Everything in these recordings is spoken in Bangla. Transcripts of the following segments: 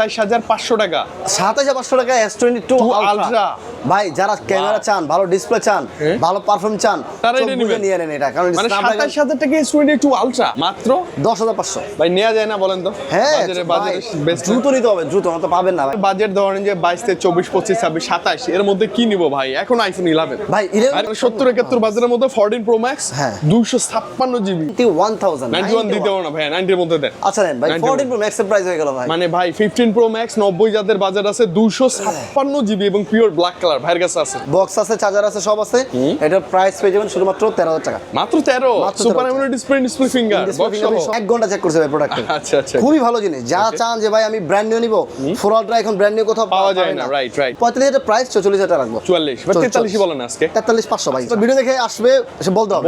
27,500 টাকা। 27,500 টাকা S22 আলট্রা। ভাই যারা ক্যামেরা চান, ভালো ডিসপ্লে চান, ভালো পারফরম্যান্স চান, তারা এটা নেবেন। নিয়ে নেন এটা, কারণ মানে Snapdragon 27,000 টাকা S22 আলট্রা মাত্র 10,500। ভাই নেওয়া যায় না বলেন তো? হ্যাঁ, বাজারে বেস্ট দ্রুত নিতে হবে, দ্রুত না তো পাবেন না ভাই। বাজেট ধরেন যে 22 থেকে 24, 25, 26, 27 এর মধ্যে কি নিব ভাই? এখন আইফোন 11 ভাই 11 70-71 বাজারের মধ্যে 14 Pro Max, হ্যাঁ 256 GB 91,000 91 দিতে পারো না ভাই, 90 এর মধ্যে দেন। আচ্ছা নেন ভাই 14 Pro Max এর প্রাইস হয়ে গেল ভাই। মানে ভাই 15 Pro Max 90 যাদের বাজার আছে 256 GB এবং পিওর ব্ল্যাক কালার ভাইয়ের কাছে আছে। বক্স আছে, চার্জার আছে, সব আছে। এটার প্রাইস পেয়ে যাবেন শুধুমাত্র 13,000 টাকা। মাত্র 13 super AMOLED display finger box সহ 1 ঘন্টা চেক করছে ভাই প্রোডাক্ট। আচ্ছা আচ্ছা, খুবই ভালো জিনিস। যা চান যে ভাই আমি ব্র্যান্ড নিউ নিব, 4 আলট্রা এখন ব্র্যান্ড নিউ কোথাও পাওয়া যায় না। Right right. 45 এর প্রাইস 44,000 টাকা রাখবো। 44 বা 43 বলেন আজকে। 43,500 ভাই। তো ভিডিও দেখে আসবে, এসে বলতে হবে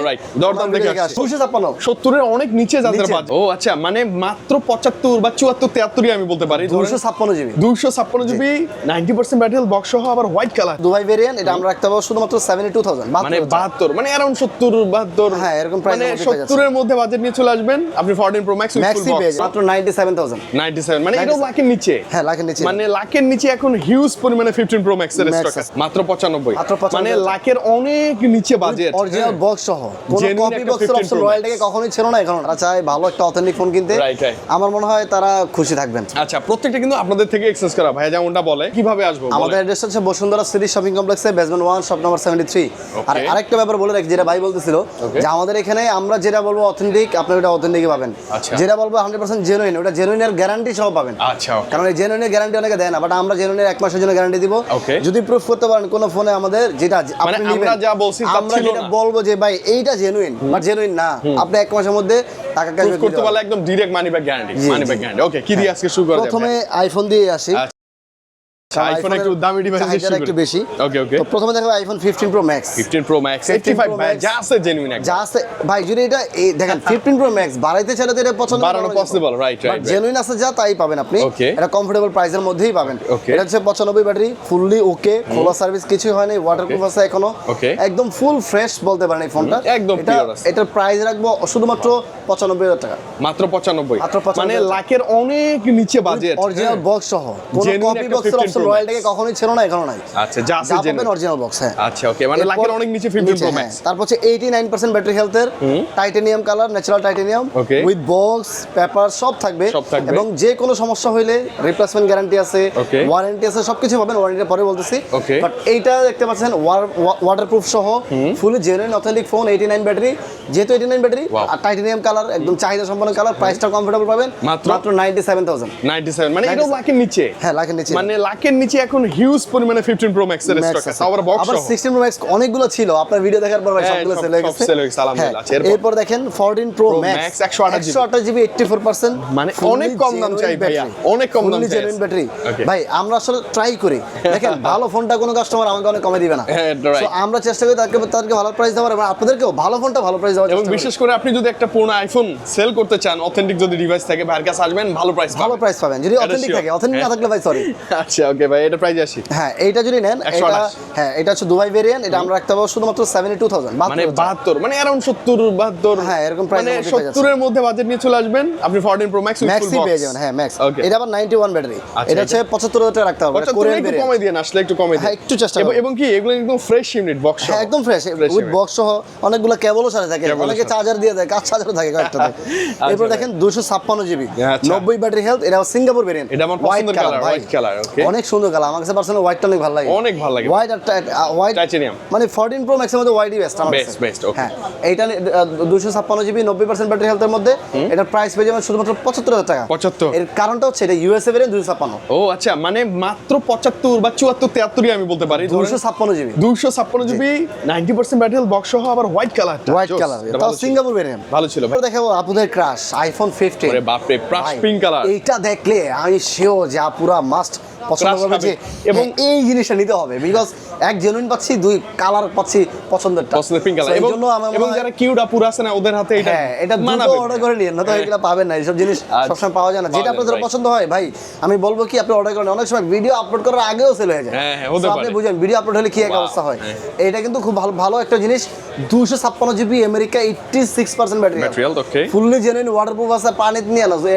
রাইট। দরদাম দেখে আসছে 256 70 এর অনেক নিচে যাদের বাজেট। ও আচ্ছা, মানে মাত্র 75 বা 74, 73 আমি বলতে পারি। 256 জিবি 256 জিবি 90% ব্যাটারি বক্স সহ আবার হোয়াইট কালার দুবাই ভেরিয়েন্ট। এটা আমরা রাখতে পারবো শুধুমাত্র 72,000, মানে 72, মানে অ্যারাউন্ড 70 72। হ্যাঁ এরকম প্রাইস মানে 70 এর মধ্যে বাজেট নিয়ে চলে আসবেন আপনি 14 Pro Max with full maxi page box মাত্র 97,000। 97, মানে এটা লাখের নিচে। হ্যাঁ লাখের নিচে। মানে লাখের নিচে এখন হিউজ পরিমাণে 15 Pro Max এর স্টক আছে মাত্র 95। মানে লাখের অনেক নিচে বাজেট, অরিজিনাল বক্স সহ। কোন কপি বক্সের অপশন রয়্যালটাকে কখনোই ছিল না। এখন তারা চায় ভালো একটা অথেন্টিক ফোন কিনতে। আমার মনে হয় তারা খুশি থাকবেন। আচ্ছা, প্রত্যেকটা কিন্তু আপনাদের থেকে এক্সেস করা ভাই, যেমনটা বলে। কিভাবে আসবো? আমাদের অ্যাড্রেস হচ্ছে বসুন্ধরা সিটি শপিং কমপ্লেক্সে বেসমেন্ট 1 শপ নাম্বার 73। আর আরেকটা ব্যাপার বলে রাখি, যেটা ভাই বলতেছিল যে আমাদের এখানে আমরা যেটা বলবো অথেন্টিক, আপনি ওটা অথেন্টিকই পাবেন। যেটা বলবো 100% জেনুইন, ওটা জেনুইনের গ্যারান্টি সহ পাবেন। আচ্ছা, কারণ এই জেনুইনের গ্যারান্টি অনেকে দেয় না, বাট আমরা জেনুইনের 1 মাসের জন্য গ্যারান্টি দিব। যদি প্রুফ করতে পারেন কোন ফোনে আমাদের যেটা আপনি নেবেন, আমরা যা বলছি তা আমরা ছিল যেটা না, বলবো যে ভাই এইটা জেনুইন বা জেনুইন না, আপনি 1 মাসের মধ্যে টাকা ক্যাশব্যাক করতে পারলে একদম direct money back guarantee. Money back guarantee. Okay, কি দিয়ে আজকে শুরু করা যাবে? প্রথমে আইফোন দিয়ে আসি। আইফোন একটু দামি ডিভাইস দিয়ে শুরু একটু বেশি। ওকে ওকে। তো প্রথমে দেখো iPhone 15 Pro Max 15 Pro Max 85 ভাই যা আছে জেনুইন একদম। যা আছে ভাই, যদি এটা দেখেন 15 Pro Max বাড়াইতে চাইলে তো এটা বাড়ানো পসিবল। Right right. জেনুইন আছে যা তাই পাবেন আপনি। এটা কমফোর্টেবল প্রাইসের মধ্যেই পাবেন। এটা হচ্ছে 95 ব্যাটারি, ফুললি ওকে, খোলা সার্ভিস কিছু হয়নি, ওয়াটারপ্রুফ আছে এখনো, একদম ফুল ফ্রেশ বলতে পারেন এই ফোনটা। একদম পিওর আছে। এটার প্রাইস রাখবো শুধুমাত্র 95,000 টাকা। মাত্র 95, মানে 95,000 লাখের অনেক নিচে বাজেট। অরিজিনাল বক্স সহ। কোন কপি বক্সের অপশন রয়্যালটাকে কখনোই ছিল না, এখনো নাই। আচ্ছা, যা আছে জেনুইন অরিজিনাল বক্স। হ্যাঁ আচ্ছা ওকে, মানে লাখের অনেক নিচে 15 Pro Max। তারপর হচ্ছে 89% ব্যাটারি হেলথের, titanium colour, natural titanium with box paper সব থাকবে। এবং যে কোনো সমস্যা হইলে রিপ্লেসমেন্ট গ্যারান্টি আছে, ওয়ারেন্টি আছে, সবকিছু পাবেন। ওয়ারেন্টিটা পরে বলতেছি। বাট এইটা দেখতে পাচ্ছেন ওয়াটারপ্রুফ সহ, ফুলি জেনুইন অথেন্টিক ফোন। 89 ব্যাটারি, যেহেতু 89 ব্যাটারি আর টাইটানিয়াম কালার, একদম চাহিদা সম্পন্ন কালার। প্রাইসটা কমফোর্টেবল পাবেন মাত্র 97,000। 97, মানে এটা লাখের নিচে। হ্যাঁ লাখের নিচে, মানে লাখের নিচে এখন হিউজ পরিমাণে 15 Pro Max এর স্টক আছে। আবার বক্স সহ। 16 Pro Max অনেকগুলো ছিল, আপনার ভিডিও দেখার পর ভাই সবগুলো সেল হয়ে গেছে। আলহামদুলিল্লাহ। এরপর দেখেন 14 Pro Max 128 জিবি 84%, মানে অনেক কম দাম চাই ভাইয়া, অনেক কম দাম চাই। জেনুইন ব্যাটারি ভাই, আমরা আসলে ট্রাই করি। দেখেন ভালো ফোনটা কোনো কাস্টমার আমাকে অনেক কমে দিবে না। সো আমরা চেষ্টা করি তাদেরকে ভালো প্রাইস দেওয়ার, এবং আপনাদেরকেও ভালো ফোনটা ভালো প্রাইস দেওয়ার। এবং বিশেষ করে আপনি যদি একটা পুরনো আইফোন সেল করতে চান, অথেন্টিক যদি ডিভাইস থাকে, ভাইয়ের কাছে আসবেন, ভালো প্রাইস পাবেন। যদি অথেন্টিক থাকে, অথেন্টিক না থাকলে ভাই সরি। আচ্ছা ওকে ভাই, এটা প্রাইস আসি। হ্যাঁ এইটা যদি নেন, এটা হ্যাঁ এটা হচ্ছে দুবাই ভেরিয়েন্ট। এটা আমরা রাখতে পারবো শুধুমাত্র 72,000, মানে 72, মানে অ্যারাউন্ড 70 72। হ্যাঁ এরকম প্রাইস, মানে 70 এর মধ্যে বাজেট নিয়ে চলে আসবেন আপনি 14 Pro Max with full box পেয়ে যাবেন। হ্যাঁ ম্যাক্স। এটা আবার 91 ব্যাটারি। এটা হচ্ছে 75,000 টাকা রাখতে হবে। কোরিয়ান একটু কমে দিয়ে আসলে একটু কমে দিয়ে। হ্যাঁ একটু চেষ্টা করুন। এবং কি এগুলো একদম ফ্রেশ ইউনিট বক্স। হ্যাঁ একদম ফ্রেশ উইথ বক্স সহ। অনেকগুলো কেবলও সাথে থাকে, অনেকে চার্জার দিয়ে দেয়, কাজ চার্জারও থাকে কয়েকটাতে। এরপর দেখেন 256 জিবি 90 ব্যাটারি হেলথ। এটা সিঙ্গাপুর ভেরিয়েন্ট। এটা আমার পছন্দের কালার, হোয়াইট কালার। ওকে, অনেক সুন্দর কালার। আমার কাছে পার্সোনালি হোয়াইটটা অনেক ভালো লাগে। অনেক ভালো লাগে হোয়াইট আর হোয়াইট টাইটানিয়াম, মানে 14 Pro Max এর মধ্যে হোয়াইটই বেস্ট আমার কাছে। বেস্ট। ওকে, হ্যাঁ এইটা 256 জিবি 90% ব্যাটারি হেলথের মধ্যে। এটার প্রাইস পেয়ে যাবেন শুধুমাত্র 75,000 টাকা। 75। এর কারণটা হচ্ছে এটা ইউএসএ ভেরিয়েন্ট 256। ও আচ্ছা, মানে মাত্র 75 বা 74 73 আমি বলতে পারি। 256 GB 256 GB 90% battery health box সহ, আবার হোয়াইট কালার। এটা সিঙ্গাপুর ভেরিয়েন্ট, ভালো ছিল ভাই। দেখাবো আপুদের ক্রাশ আইফোন 15। আরে বাপ রে, ব্রাশ পিঙ্ক কালার। এইটা দেখলে আমি শিওর যে আপুরা মাস্ট পছন্দ করবে যে, এবং এই জিনিসটা নিতে হবে। বিকজ এক জেনুইন পাচ্ছি, দুই কালার পাচ্ছি পছন্দেরটা, পছন্দের পিঙ্ক কালার। এবং যারা কিউট আপুরা আছে না, ওদের হাতে এটা। হ্যাঁ এটা দুটো অর্ডার করে নিন, না তো এগুলো পাবেন না। এইসব জিনিস সবসময় পাওয়া যায় না। যেটা আপনাদের পছন্দ হয় ভাই, আমি বলবো কি আপনি অর্ডার করেন। অনেক সময় ভিডিও আপলোড করার আগেও সেল হয়ে যায়। হ্যাঁ হ্যাঁ, হতে পারে। আপনি বুঝেন ভিডিও আপলোড হলে কি এক অবস্থা হয়। এটা কিন্তু খুব ভালো একটা জিনিস। 256 জিবি আমেরিকা 86% ব্যাটারি ম্যাটেরিয়াল ওকে ফুললি জেনুইন ওয়াটারপ্রুফ আছে পানিতে নিয়ে না যে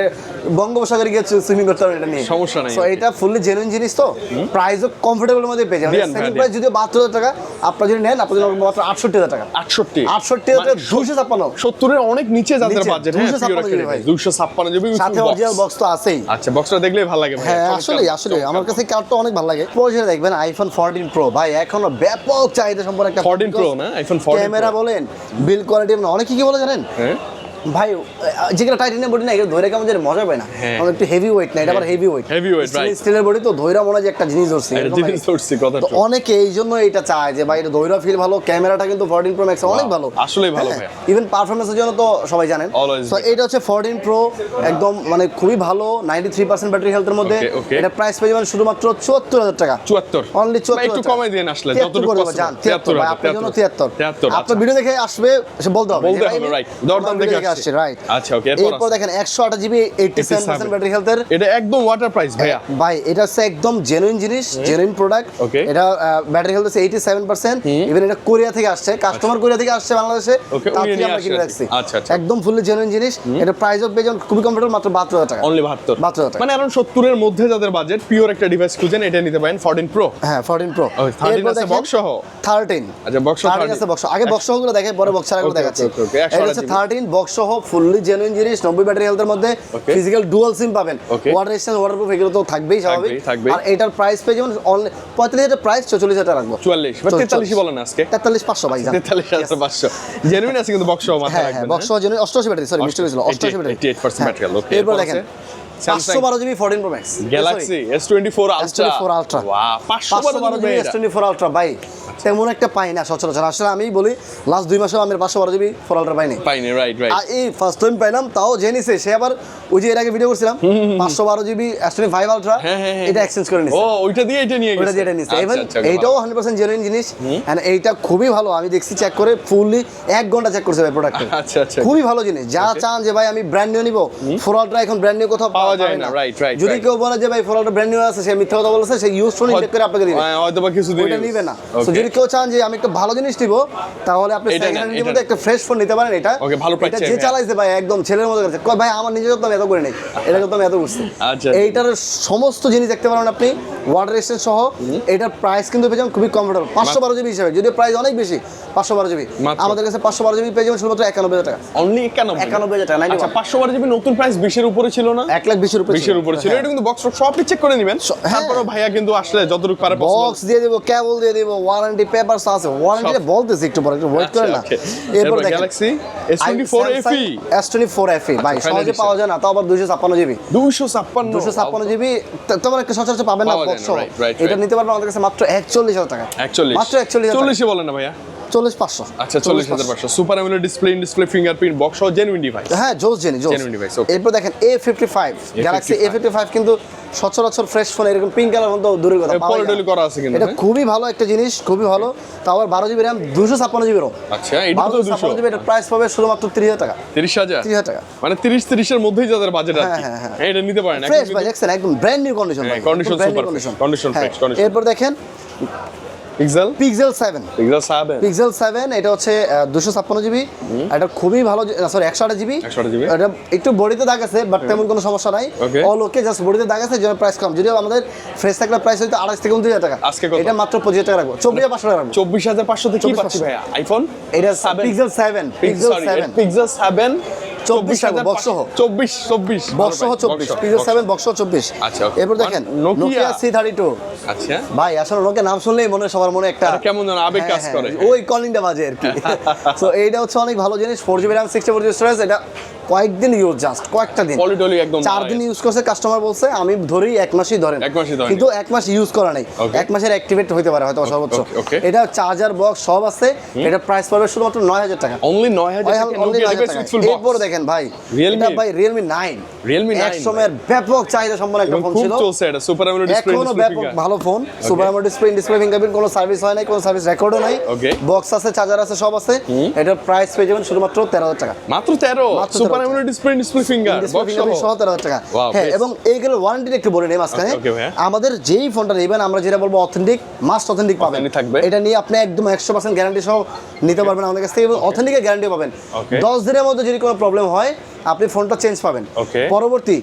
বঙ্গোপসাগরে গিয়ে সুইমিং করতে পারবেন এটা নিয়ে সমস্যা নাই সো এটা ফুললি জেনুইন জিনিস তো প্রাইসও কমফোর্টেবল মধ্যে পেয়ে যাবেন সেকেন্ড প্রাইস যদি 72000 টাকা আপনারা যদি নেন আপনাদের মাত্র 68000 টাকা 68 256 70 এর অনেক নিচে যাদের নিচে, বাজেট 256 জিবি ভাই। 256 জিবি সাথে অরিজিনাল বক্স তো আছেই আচ্ছা বক্সটা দেখলেই ভালো লাগে ভাই হ্যাঁ আসলে আমার কাছে কার্ডটা অনেক ভালো লাগে পরে দেখবেন আইফোন 14 প্রো ভাই এখনো ব্যাপক চাহিদা সম্পন্ন একটা 14 প্রো না আইফোন 14 ক্যামেরা বলেন বিল কোয়ালিটি অনেক কি বলে জানেন হ্যাঁ ভাই যেগুলো টাইটানিয়াম বডি না এগুলো ধরে কেমন যেন মজা পায় না কারণ একটু হেভি ওয়েট না এটা আবার হেভি ওয়েট রাইট স্টিলের বডি তো ধৈরা মনে হয় যে একটা জিনিস ধরছে জিনিস ধরছি কথা তো অনেকে এই জন্য এটা চায় যে ভাই এটা ধৈরা ফিল ভালো ক্যামেরাটা কিন্তু 14 প্রো ম্যাক্স অনেক ভালো আসলেই ভালো ভাই ইভেন পারফরম্যান্সের জন্য তো সবাই জানেন সো এটা হচ্ছে 14 প্রো একদম মানে খুবই ভালো 93% ব্যাটারি হেলথের মধ্যে এটা প্রাইস পেয়ে যাবেন শুধুমাত্র 74000 টাকা 74 অনলি 74 একটু কমাই দেন আসলে যতটুকু জান 73 ভাই আপনার জন্য 73 আপনার ভিডিও দেখে আসবে সে বলতে হবে রাইট দরদাম দেখে আসছে রাইট আচ্ছা ওকে এরপর দেখেন 128 জিবি 87% ব্যাটারি হেলথের এটা একদম ওয়াটার প্রাইস ভাইয়া ভাই এটা হচ্ছে একদম জেনুইন জিনিস জেনুইন প্রোডাক্ট এটা ব্যাটারি হেলথ হচ্ছে 87% ইভেন এটা কোরিয়া থেকে আসছে কাস্টমার কোরিয়া থেকে আসছে বাংলাদেশে তার থেকে আমরা কিনে রাখছি আচ্ছা একদম ফুললি জেনুইন জিনিস এটা প্রাইসও পেয়ে যাবেন খুবই কমফোর্টেবল মাত্র 72000 টাকা অনলি 72 72000 টাকা মানে আরাউন্ড 70 এর মধ্যে যাদের বাজেট পিওর একটা ডিভাইস খুঁজেন এটা নিতে পারেন 14 প্রো হ্যাঁ 14 প্রো 13 আছে বক্স সহ 13 আচ্ছা বক্স সহ 13 আছে বক্স আগে বক্স সহগুলো দেখাই পরে বক্স ছাড়াগুলো দেখাচ্ছি এটা হচ্ছে 13 বক্স সহ ফুললি জেনুইন জিনিস 90 ব্যাটারি হেলথের মধ্যে ফিজিক্যাল ডুয়াল সিম পাবেন ওয়াটার রেজিস্ট্যান্স ওয়াটারপ্রুফ এগুলো তো থাকবেই স্বাভাবিক আর এটার প্রাইস পেয়ে যেমন 45000 প্রাইস 44000 টাকা রাখবো 44 বা 43 বলেন আজকে 43500 ভাই জান 43500 জেনুইন আছে কিন্তু বক্স সহ মাথা রাখবেন হ্যাঁ বক্স সহ জেনুইন 88 ব্যাটারি সরি মিস্টেক হয়েছিল 88 ব্যাটারি 88% ম্যাটেরিয়াল ওকে এরপর দেখেন 512 GB 14 pro max Galaxy S24 ultra wow 512 GB S24 ultra ভাই তেমন একটা পাই না সচরাচর আসলে আমি বলি লাস্ট 2 মাসে আমি 512 জিবি 4 আলট্রা পাইনি রাইট এই ফার্স্ট টাইম পাইলাম তাও জেনিসে সে আবার ওই যে এর আগে ভিডিও করছিলাম 512 জিবি S25 আলট্রা এটা এক্সচেঞ্জ করে নিছে ও ওইটা দিয়ে এটা নিয়ে গেছে ওইটা দিয়ে এটা নিছে ইভেন এইটাও 100% জেনুইন জিনিস এন্ড এইটা খুবই ভালো আমি দেখছি চেক করে ফুললি 1 ঘন্টা চেক করছে ভাই প্রোডাক্ট আচ্ছা খুবই ভালো জিনিস যা চান যে ভাই আমি ব্র্যান্ড নিউ নিব 4 আলট্রা এখন ব্র্যান্ড নিউ কোথাও পাওয়া যায় না রাইট যদি কেউ বলে যে ভাই 4 আলট্রা ব্র্যান্ড নিউ আছে সে মিথ্যা কথা বলেছে সে ইউজ ফোন ইনটেক করে আপনাকে দিবে হয়তো বা কিছু দিবে ওটা নিবে না সো যদি কেউ চান যে আমি একটা ভালো জিনিস নিব তাহলে আপনি সেকেন্ড হ্যান্ডের মধ্যে একটা ফ্রেশ ফোন নিতে পারেন এটা ওকে ভালো প্রাইস এটা যে চালাইছে ভাই একদম ছেলের মতো করছে কয় ভাই আমার নিজের যত্ন আমি এত করে নেই এটা যত্ন আমি এত করছি আচ্ছা এইটার সমস্ত জিনিস দেখতে পারেন আপনি ওয়াটার রেজিস্ট্যান্স সহ এটার প্রাইস কিন্তু পেয়ে যাবেন খুবই কমফোর্টেবল 512 জিবি হিসাবে যদি প্রাইস অনেক বেশি 512 জিবি আমাদের কাছে 512 জিবি পেয়ে যাবেন শুধুমাত্র 91000 টাকা অনলি 91000 টাকা আচ্ছা 512 জিবি নতুন প্রাইস 20 এর উপরে ছিল না 1,20,000 উপরে 20 এর উপরে ছিল এটা কিন্তু বক্স সব চেক করে নেবেন তারপরে ভাইয়া কিন্তু আসলে যতটুকু পারে বক্স দিয়ে দেব কেবল দিয়ে দেব ওয়ারেন্টি পেপারস আছে ওয়ারেন্টি বলতেছি একটু পরে একটু ওয়েট করেন না এরপর Galaxy S24 FE S24 FE ভাই সহজে পাওয়া যায় না তাও আবার 256 জিবি 256 জিবি তোমার একটা সচরাচর পাবেন না বক্স এটা নিতে পারবেন আমাদের কাছে মাত্র 41000 টাকা 41 মাত্র 41000 40 বলেন না ভাইয়া 40500 আচ্ছা 40500 super AMOLED display fingerprint box সহ জেনুইন ডিভাইস হ্যাঁ জোস জেনুইন ডিভাইস ওকে এরপর দেখেন A55 গ্যালাক্সি A55 কিন্তু সচরাচর ফ্রেশ ফোন এরকম পিঙ্ক কালার মতো দূরের কথা পাওয়া যায় করা আছে কিন্তু এটা খুবই ভালো একটা জিনিস খুবই ভালো তাও আবার 12 জিবি RAM 256 জিবি ROM আচ্ছা এটা তো 200 জিবি এর প্রাইস পাবে শুধুমাত্র 30000 টাকা 30000 টাকা মানে 30 এর মধ্যেই যাদের বাজেট আছে হ্যাঁ এটা নিতে পারেন ফ্রেশ ভাই দেখছেন একদম brand new condition condition super condition fresh condition এরপর দেখেন পিক্সেল 7 এটা হচ্ছে 256 জিবি এটা খুবই ভালো সরি 128 জিবি এটা একটু বডিতে দাগ আছে বাট তেমন কোনো সমস্যা নাই অল ওকে জাস্ট বডিতে দাগ আছে যেটা প্রাইস কম যদিও আমাদের ফ্রেশ থাকলে প্রাইস হইতো 28 থেকে 29000 টাকা এটা মাত্র 25000 টাকা রাখবো 24500 টাকা রাখবো 24500 তে কি পাচ্ছি ভাই আইফোন এটা পিক্সেল 7 পিক্সেল 7 24 বক্স সহ 24 বক্স সহ 24 পিক্সেল 7 বক্স সহ 24 আচ্ছা এরপর দেখেন নোকিয়া C32 আচ্ছা ভাই আসলে নোকিয়া নাম শুনলেই মনে সবার মনে একটা কেমন যেন আবেগ কাজ করে ওই কলিংটা বাজে আর কি সো এইটা হচ্ছে অনেক ভালো জিনিস 4GB RAM 64GB স্টোরেজ এটা কয়েকদিন ইউজ জাস্ট কয়েকটা দিন কোয়ালিটি একদম 4 দিন ইউজ করছে কাস্টমার বলছে আমি ধরি 1 মাসই ধরেন কিন্তু 1 মাস ইউজ করা নাই 1 মাসের অ্যাক্টিভেট হইতে পারে হয়তো সর্বোচ্চ এটা চার্জার বক্স সব আছে এটা প্রাইস পড়বে শুধুমাত্র 9000 টাকা অনলি 9000 টাকা Nokia device with full box এরপর দেখেন ভাই এটা ভাই Realme 9 এক সময়ের ব্যাপক চাহিদা সম্পন্ন একটা ফোন ছিল খুব চলছে এটা সুপার অ্যামোলেড ডিসপ্লে এখনো ব্যাপক ভালো phone super AMOLED display fingerprint কোনো সার্ভিস হয় নাই কোনো সার্ভিস রেকর্ডও নাই বক্স আছে চার্জার আছে সব আছে এটার প্রাইস পেয়ে যাবেন শুধুমাত্র 13000 টাকা মাত্র 13 super AMOLED display finger box সহ 17,000 টাকা। হ্যাঁ, এবং এইগুলো ওয়ারেন্টি একটু বলে নেই মাঝখানে। আমাদের যেই ফোনটা নেবেন আমরা যেটা বলবো অথেন্টিক, মাস্ট অথেন্টিক পাবেন। এটা নিয়ে আপনি একদম 100% গ্যারান্টি সহ নিতে পারবেন আমাদের কাছ থেকে, এবং অথেন্টিকের গ্যারান্টি পাবেন। 10 দিনের মধ্যে যদি কোনো প্রবলেম হয় আপনি ফোনটা চেঞ্জ পাবেন। পরবর্তী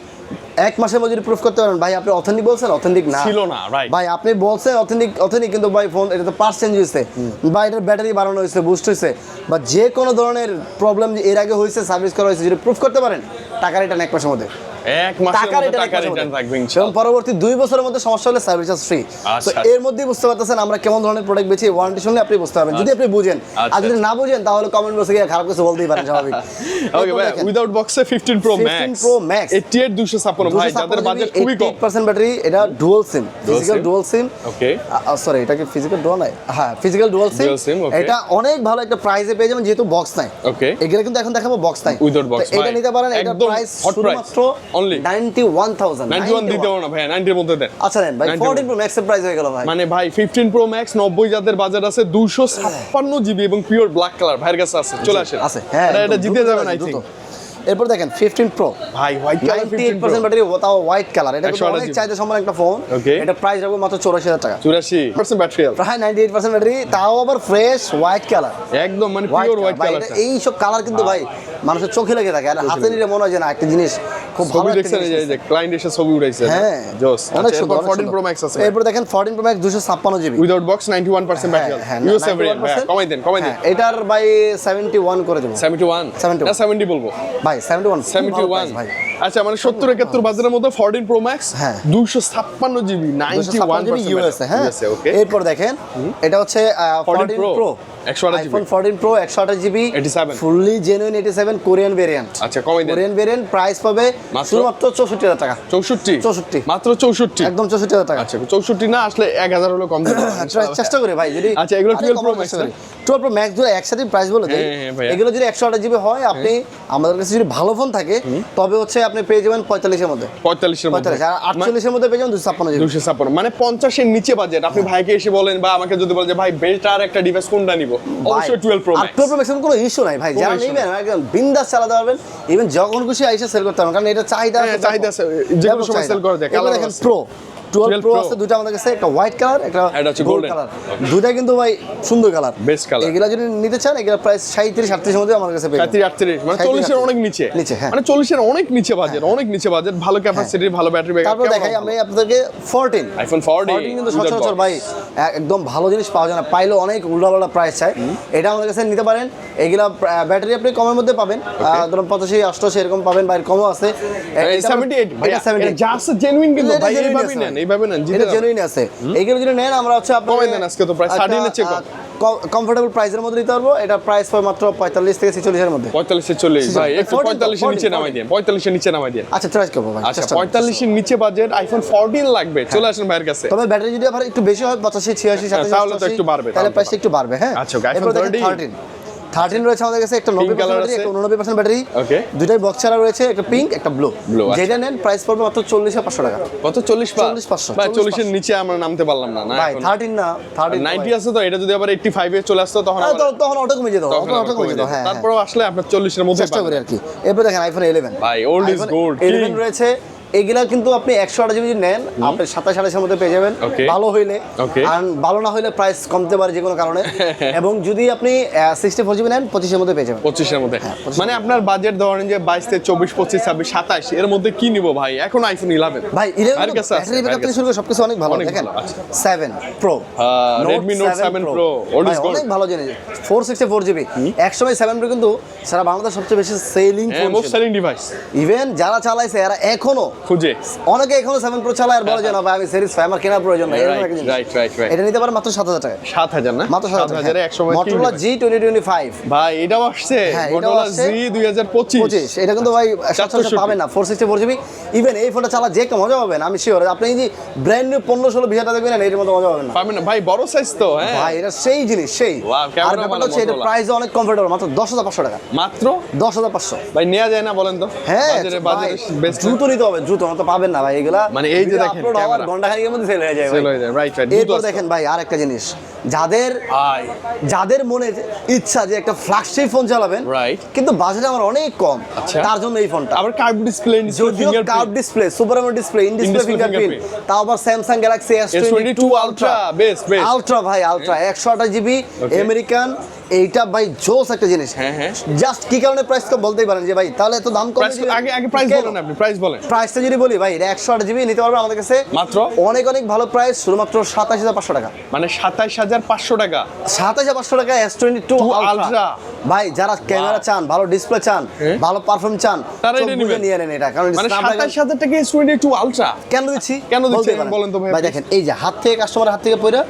1 মাসের মধ্যে যদি প্রুফ করতে পারেন ভাই আপনি অথেন্টিক বলছেন, অথেন্টিক না ছিল না, রাইট ভাই, আপনি বলছেন অথেন্টিক কিন্তু ভাই ফোন এটা তো পার্টস চেঞ্জ হয়েছে বা এটার ব্যাটারি বাড়ানো হয়েছে, বুস্ট হয়েছে, বা যে কোনো ধরনের প্রবলেম এর আগে হয়েছে, সার্ভিস করা হয়েছে, যদি প্রুফ করতে পারেন টাকা রিটার্ন 1 মাসের মধ্যে। 1 মাসের মধ্যে টাকা রিটার্ন থাকবে ইনশাআল্লাহ। পরবর্তী 2 বছরের মধ্যে সমস্যা হলে সার্ভিস চার্জ ফ্রি। তো এর মধ্যেই বুঝতে পারতেছেন আমরা কেমন ধরনের প্রোডাক্ট বেচি। ওয়ারেন্টি শুনলে আপনি বুঝতে পারবেন, যদি আপনি বুঝেন। আর যদি না বুঝেন তাহলে কমেন্ট বক্সে গিয়ে খারাপ কিছু বলতেই পারেন, স্বাভাবিক। ওকে ভাই, উইদাউট বক্সে 15 Pro Max 88,256 ভাই, যাদের বাজেট খুবই কম, 8% ব্যাটারি, এটা dual SIM, physical dual SIM. ওকে, সরি এটা কি ফিজিক্যাল ডুয়াল নাই? হ্যাঁ, ফিজিক্যাল ডুয়াল সিম। এটা অনেক ভালো একটা প্রাইসে পেয়ে যাবেন, যেহেতু বক্স নাই। ওকে, এগুলো কিন্তু এখন দেখাবো বক্স নাই, উইদাউট বক্স। এটা নিতে পারেন। এটা প্রাইস শুধুমাত্র অনলি 91,000। 91 দিতে হবে না ভাই, 90 এর মধ্যে দেন। আচ্ছা নেন ভাই, 14 Pro Max এর প্রাইস হয়ে গেল ভাই। মানে ভাই 15 Pro Max 90 যাদের বাজার আছে 256 GB এবং পিওর ব্ল্যাক কালার ভাইয়ের কাছে আছে, চলে আসে আছে। হ্যাঁ, এটা জিতে যাবেন আই থিং। এরপর দেখেন 15 Pro ভাই, হোয়াইট কালার 98% ব্যাটারি, তাও হোয়াইট কালার। এটা কিন্তু অনেক চাহিদা সম্পন্ন একটা ফোন। এটা প্রাইস রাখবো মাত্র 84,000 টাকা। 84% ব্যাটারি, প্রায় 98% ব্যাটারি, তাও আবার ফ্রেশ হোয়াইট কালার, একদম মানে পিওর হোয়াইট কালার। এই সব কালার কিন্তু ভাই মানুষের চোখে লেগে থাকে, আর হাতে নিলে মনে হয় যে না একটা জিনিস খুব ভালো একটা দেখছেন, এই যে ক্লায়েন্ট এসে ছবি উঠাইছে। হ্যাঁ, জোস। অনেক সুন্দর। 14 Pro Max আছে। এরপর দেখেন 14 Pro Max 256 GB without box 91% battery. USA variant, কমাই দেন। এটার ভাই 71 করে দেব। 71 না 70 বলবো ভাই, 71 ভাই। আচ্ছা, মানে 70-71 বাজারের মধ্যে 14 Pro Max 256 GB 91% ইউএসএ। হ্যাঁ, ওকে। এরপর দেখেন এটা হচ্ছে 14 Pro 128 GB, iPhone 14 Pro 128 GB 87 fully genuine 87 Korean variant. আচ্ছা, কমাই দেন। কোরিয়ান ভেরিয়েন্ট প্রাইস পাবে শুধুমাত্র 64,000 টাকা। 64 মাত্র 64, একদম 64,000 টাকা। আচ্ছা, 64 না আসলে 1000 হলো কম দিতে চেষ্টা করি ভাই, যদি আচ্ছা এগুলো 12 Pro Max 12 Pro Max দুটো একসাথে প্রাইস বলে দেই। এগুলো যদি 128 GB হয়, আপনি আমাদের কাছে যদি ভালো ফোন থাকে তবে হচ্ছে আপনি পেয়ে যাবেন 45 এর মধ্যে, 45 এর মধ্যে, আর 48 এর মধ্যে পেয়ে যাবেন 256 GB। 256 মানে 50 এর নিচে বাজেট। আপনি ভাইকে এসে বলেন বা আমাকে যদি বলেন যে ভাই বেটার একটা ডিভাইস কোনটা নিব, অবশ্যই 12 Pro Max। 12 Pro Max এর কোনো ইস্যু নাই ভাই, যারা নেবেন একদম বিন্দাস চালাতে পারবেন, ইভেন যখন খুশি আইসা সেল করতে পারবেন, কারণ এটা চাহিদা আছে, যে কোনো সময় সেল করা যায়। কালার দেখেন Pro 12 Pro আছে দুটো আমাদের কাছে, একটা হোয়াইট কালার, একটা গোল্ড কালার। দুটো কিন্তু ভাই সুন্দর কালার, বেস্ট কালার। এগুলা যদি নিতে চান এগুলা প্রাইস 37-38 এর মধ্যে আমাদের কাছে পেয়ে যাবেন। 37-38 মানে 40 এর অনেক নিচে। হ্যাঁ, মানে 40 এর অনেক নিচে বাজেট, অনেক নিচে বাজেট, ভালো ক্যাপাসিটি, ভালো ব্যাটারি ব্যাকআপ। তারপর দেখাই আমি আপনাদেরকে 14 iPhone 14 কিন্তু সচরাচর ভাই একদম ভালো জিনিস পাওয়া যায় না, পাইলেও অনেক উল্টাপাল্টা প্রাইস চাই। এটা আমাদের কাছে নিতে পারেন। এগুলা ব্যাটারি আপনি কমের মধ্যে পাবেন, ধরুন 85-88 এরকম পাবেন, বাইরে কমও আছে। 78 ভাই, এটা জাস্ট জেনুইন কিন্তু ভাই, এইভাবে নেন জিতে জেনুইন আছে। এইগুলো যদি নেন আমরা হচ্ছে আপনাকে কমাই দেন, আজকে তো প্রায় 13 এর চেয়ে কম কমফোর্টেবল প্রাইসের মধ্যে দিতে পারবো। এটা প্রাইস পাবে মাত্র 45 থেকে 46 এর মধ্যে। 45 এ 40 ভাই, একটু 45 এর নিচে নামাই দেন, 45 এর নিচে নামাই দেন। আচ্ছা ট্রাই করব ভাই। আচ্ছা, 45 এর নিচে বাজেট iPhone 14 লাগবে, চলে আসেন ভাইয়ের কাছে। তবে ব্যাটারি যদি আবার একটু বেশি হয় 85, 86, 87 তাহলে তো একটু বাড়বে, তাহলে প্রাইসটা একটু বাড়বে। হ্যাঁ, আচ্ছা, iPhone 13 রয়েছে আমাদের কাছে, একটা 90% ব্যাটারি, একটা 89% ব্যাটারি। ওকে, দুটাই বক্স ছাড়া রয়েছে, একটা পিঙ্ক, একটা ব্লু। যেটা নেন প্রাইস পড়বে মাত্র 40,500 টাকা। কত? 40,500 ভাই, 40 এর নিচে আমরা নামতে পারলাম না ভাই। 13 না, 90 আছে তো, এটা যদি আবার 85 এ চলে আসতো তখন অটো কমে যেত, অটো কমে যেত। হ্যাঁ, তারপরও আসলে আপনার 40 এর মধ্যে চেষ্টা করি আর কি। এরপর দেখেন iPhone 11 ভাই, ওল্ড ইজ গোল্ড 11 রয়েছে। এগুলা কিন্তু আপনি 128 GB নেন, আপনি 27-28 এর মধ্যে পেয়ে যাবেন, ভালো হইলে। আর ভালো না হইলে প্রাইস কমতে পারে যে কোনো কারণে। এবং যদি আপনি 64 GB নেন 25 এর মধ্যে পেয়ে যাবেন। 25 এর মধ্যে, মানে আপনার বাজেট ধরেন যে 22 থেকে 24, 25, 26, 27 এর মধ্যে কি নিব ভাই? এখন iPhone 11 ভাই, 11 ব্যাটারি ব্যাকআপ থেকে শুরু করে সবকিছু অনেক ভালো। দেখেন 7 Pro, Redmi Note 7 Pro old is gold, অনেক ভালো জিনিস। 464 GB, একসময় 7 Pro কিন্তু সারা বাংলাদেশ সবচেয়ে বেশি selling phone, most selling device. Even যারা চালাইছে এরা এখনো খুঁজে, অনেকে এখনো 7 Pro চালায় আর বলে যে না ভাই আমি সিরিজ 5 আমার কেনার প্রয়োজন নাই। রাইট। এটা নিতে পারে মাত্র 7,000 টাকা। 7,000 না, মাত্র 7,000 এ একসময় Motorola G 2025 ভাই, এটাও আসছে। Motorola G 2025, এটা কিন্তু ভাই 700 পাবেন না, 464 GB। ইভেন এই ফোনটা চালা যে মজা পাবেন, আমি শিওর। আপনি এই যে ব্র্যান্ড নিউ 15-16-20 টাকা দেখবেন না, এর মতো মজা পাবেন না, পাবেন না ভাই। বড় সাইজ তো, হ্যাঁ ভাই, এটা সেই জিনিস, সেই। আর ব্যাপারটা হচ্ছে এটা প্রাইস অনেক কমফোর্টেবল, মাত্র 10,500 টাকা। মাত্র 10,500 ভাই, নেওয়া যায় না বলেন তো? হ্যাঁ, বাজারে বেস্ট দ্রুত নিতে হবে, দ্রুত তো পাবেন না ভাই এগুলা, মানে এই যে দেখেন ক্যামেরা ঘন্টা খানিকের মধ্যে সেল হয়ে যায় ভাই। Right right. এরপর দেখেন ভাই আরেকটা জিনিস, যাদের মনে ইচ্ছা যে একটা ফ্ল্যাগশিপ ফোন চালাবেন কিন্তু বাজেট আমার অনেক কম, তার জন্য এই ফোনটা। আবার কার্ভ ডিসপ্লে, যদিও curve display, super AMOLED display, in display fingerprint, তাও আবার Samsung Galaxy S22 ultra, best ultra ভাই, আলট্রা 128 জিবি আমেরিকান। এইটা ভাই জোস একটা জিনিস। জাস্ট কি কারণে প্রাইস কম বলতেই পারেন যে ভাই তাহলে এত দাম কম। আগে প্রাইস বলেন, আপনি প্রাইস বলেন। প্রাইসটা যদি বলি ভাই, এটা 128 জিবি নিতে পারবেন আমাদের কাছে মাত্র অনেক অনেক ভালো প্রাইস, শুধুমাত্র 27500 টাকা। মানে 27500 টাকা, 27500 টাকা S22 আলট্রা। ভাই যারা ক্যামেরা চান, ভালো ডিসপ্লে চান, ভালো পারফরম্যান্স চান, তারা এটা নিয়ে নেন এটা। কারণ মানে 27000 টাকা S22 আলট্রা কেন দিচ্ছি, কেন দিচ্ছি বলেন তো ভাই। ভাই দেখেন এই যে হাত থেকে, কাস্টমারের হাত থেকে পড়া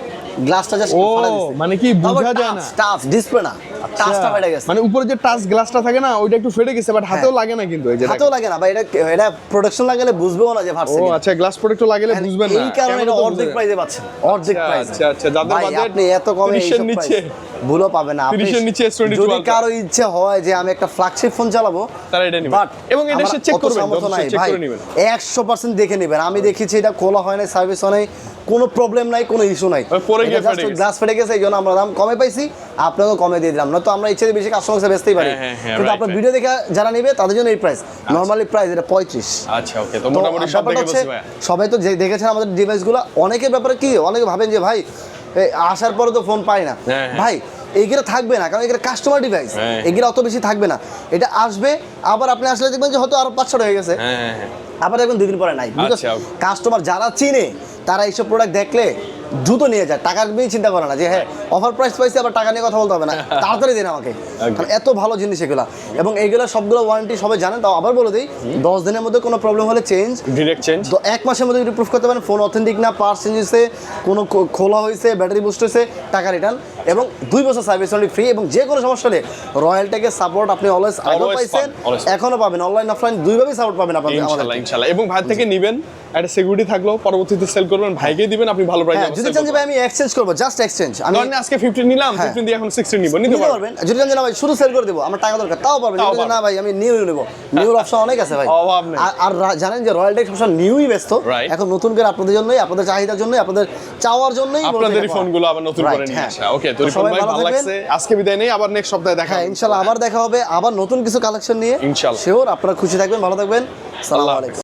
গ্লাসটা জাস্ট ফালা দিছে, মানে কি বোঝা যায় না, টাচ ডিসপ্লে না, টাচটা ফেটে গেছে। মানে উপরে যে টাচ গ্লাসটা থাকে না, ওইটা একটু ফেটে গেছে, বাট হাতেও লাগে না কিন্তু। এই যে হাতেও লাগে না ভাই, এটা প্রোডাকশন লাগালে বুঝবেও না যে ফাটছে। ও আচ্ছা, গ্লাস প্রোডাক্ট লাগালে বুঝবেন না, এই কারণে এটা অর্ধেক প্রাইসে পাচ্ছেন, অর্ধেক প্রাইস। আচ্ছা আচ্ছা, যাদের বাজেট আপনি এত কমে এই সব নিচে ভুলও পাবেন না। 30 এর নিচে S22 যদি কারো ইচ্ছে হয় যে আমি একটা ফ্ল্যাগশিপ ফোন চালাবো, তারা এটা নেবেন, এবং এটা সে চেক করবেন, চেক করে নেবেন, 100% দেখে নেবেন। আমি দেখেছি এটা খোলা হয় না, সার্ভিস হয় নাই, কোনো প্রবলেম নাই, কোনো ইস্যু নাই, পরে গিয়ে ফেটে গেছে, গ্লাস ফেটে গেছে, এই জন্য আমরা দাম কমে পাইছি, আপনাকেও কমে দিয়ে দিলাম। না তো আমরা ইচ্ছে বেশি কাস্টমারকে বেচতেই পারি, কিন্তু আপনার ভিডিও দেখে যারা নেবে তাদের জন্য এই প্রাইস। নরমালি প্রাইস এটা 35। আচ্ছা ওকে, তো মোটামুটি সব দেখে বলছি ভাই। সবাই তো দেখেছেন আমাদের ডিভাইসগুলো। অনেকের ব্যাপারে কি, অনেকে ভাবেন যে ভাই আসার পরে তো ফোন পাই না, ভাই এইগুলো থাকবে না, কারণ এগুলো কাস্টমার ডিভাইস, এগুলো অত বেশি থাকবে না। এটা আসবে, আবার আপনি আসলে দেখবেন যে হয়তো আরো 5-6 হয়ে গেছে, আবার দেখবেন 2 দিন পরে নাই। কাস্টমার যারা চিনে তারা এইসব প্রোডাক্ট দেখলে দ্রুত নিয়ে যায়, টাকার নিয়ে চিন্তা করে না যে হ্যাঁ অফার প্রাইস পাইছে আবার টাকা নিয়ে কথা বলতে হবে না, তাড়াতাড়ি দিন আমাকে, কারণ এত ভালো জিনিস এগুলা। এবং এইগুলো সবগুলো ওয়ারেন্টি সবাই জানেন, তাও আবার বলে দিই 10 দিনের মধ্যে কোনো প্রবলেম হলে চেঞ্জ, ডিরেক্ট চেঞ্জ। তো 1 মাসের মধ্যে যদি প্রুফ করতে পারেন ফোন অথেন্টিক না, পার্টস চেঞ্জ হয়েছে, কোনো খোলা হয়েছে, ব্যাটারি বুস্ট হয়েছে, টাকা রিটার্ন, এবং 2 বছর সার্ভিস ওয়ারেন্টি ফ্রি। এবং যে কোনো সমস্যা হলে রয়্যালটেকের সাপোর্ট আপনি অলওয়েজ আগেও পাইছেন, এখনো পাবেন, অনলাইন অফলাইন দুইভাবেই সাপোর্ট পাবেন আপনাদের। ইনশাআল্লাহ ইনশাআল্লাহ। এবং ভাই থেকে নেবেন, একটা সিকিউরিটি থাকলো, পরবর্তীতে সেল করবেন, ভাইকে দিবেন, আপনি ভালো প্রাইসে। যদি চান যে ভাই আমি এক্সচেঞ্জ করব, জাস্ট এক্সচেঞ্জ, আমি ধরেন আজকে 15 নিলাম, 15 দিয়ে এখন 16 নিব, নিতে পারবেন। যদি চান যে না ভাই শুধু সেল করে দেব, আমার টাকা দরকার, তাও পারবেন। যদি না ভাই আমি নিউ নেব, নিউর অপশন অনেক আছে ভাই। আর জানেন যে রয়্যালটেক সবসময় নিউই ব্যস্ত, এখন নতুন করে আপনাদের জন্যই, আপনাদের চাহিদার জন্যই, আপনাদের চাওয়ার জন্যই আপনাদের ফোনগুলো আবার নতুন করে নিয়ে আসা। ওকে, তো রিপন ভাই ভালো লাগছে, আজকে বিদায় নেই, আবার নেক্সট সপ্তাহে দেখা হবে ইনশাআল্লাহ। আবার দেখা হবে, আবার নতুন কিছু কালেকশন নিয়ে ইনশাআল্লাহ। শিওর আপনারা খুশি থাকবেন, ভালো থাকবেন, আসসালামু আলাইকুম।